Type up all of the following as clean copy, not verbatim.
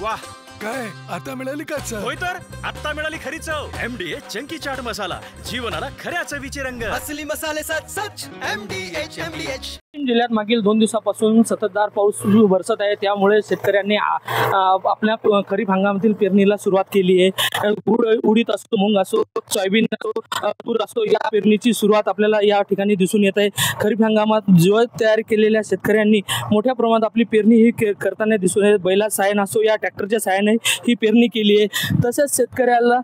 वाह, काय आता मिळाली का चव? होय तर आता मिळाली खरी चव. MDH चंकी चाट मसाला, जीवनाला खऱ्या चवीचे रंग. असली मसाले सच MDH. जिल्ह्यात मागील 2 दिवसापासून सततधार पाऊस बरसत आहे. त्यामुळे शेतकऱ्यांनी आपल्या खरीप हंगामातील पेरणीला सुरुवात केली आहे. उडीद असो, मूग असो, सोयाबीन असो, तूर असो, या पेरणीची सुरुवात आपल्याला या ठिकाणी दिसून येत आहे. खरीप हंगामात जीव तयार केलेल्या शेतकऱ्यांनी मोठ्या प्रमाणात आपली पेरणी ही करताना दिसून येत. बैला सायन असो या ट्रॅक्टरच्या साहाय्याने ही पेरणी केली आहे. तसेच शेतकऱ्याला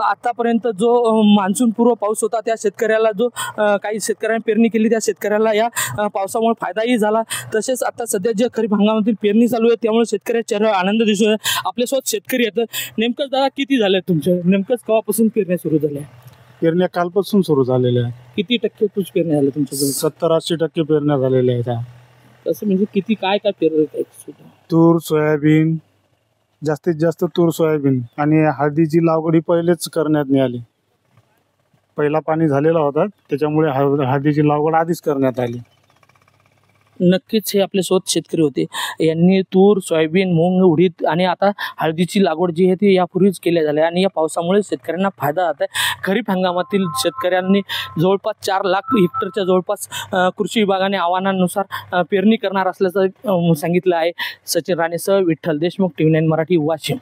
आतापर्यंत जो मान्सून पूर्व पाऊस होता त्या शेतकऱ्याला जो काही शेतकऱ्यांनी पेरणी केली त्या शेतकऱ्याला या पावसामुळे फायदाही झाला. तसेच आता सध्या जे खरीप हंगामातील पेरणी चालू आहे त्यामुळे शेतकऱ्याच्या चेहऱ्यावर आनंद दिसून येतो. आपल्यासोबत शेतकरी आहेत. नेमकंच दादा किती झाले तुमचे? नेमकंच केव्हापासून पेरण्या सुरू झाल्या? पेरण्या कालपासून सुरू झालेल्या आहेत. किती टक्के तुझ पेरण्या झाल्या तुमच्याकडे? 70-80% पेरण्या झालेल्या आहेत. तसं म्हणजे किती काय काय पेरलं? तूर, सोयाबीन, जास्तीत जास्त तूर, सोयाबीन आणि हळदीची लागवड ही पहिलेच करण्यात आली. पहिला पाणी झालेला होता त्याच्यामुळे हळदीची लागवड आधीच करण्यात आली. नक्कीच हे आपले स्वतः शेतकरी होते. यांनी तूर, सोयाबीन, मूग, उडीद आणि आता हळदीची लागवड जी आहे ती यापूर्वीच केल्या झाल्या आणि या पावसामुळे शेतकऱ्यांना फायदा होत आहे. खरीप हंगामातील शेतकऱ्यांनी जवळपास 4 लाख हेक्टरच्या जवळपास कृषी विभागाने आव्हानानुसार पेरणी करणार असल्याचं सांगितलं आहे. सचिन राणेसह विठ्ठल देशमुख, TV9 मराठी, वाशिम.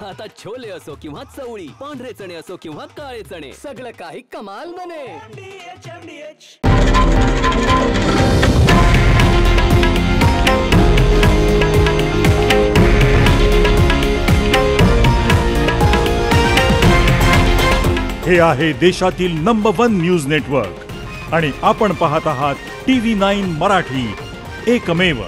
आता छोले असो किंवा चवळी, पांढरे चणे असो किंवा काळे चणे, सगळं काही कमाल बने. हे आहे देशातील नंबर 1 न्यूज नेटवर्क आणि आपण पाहत आहात TV9 मराठी, एकमेव.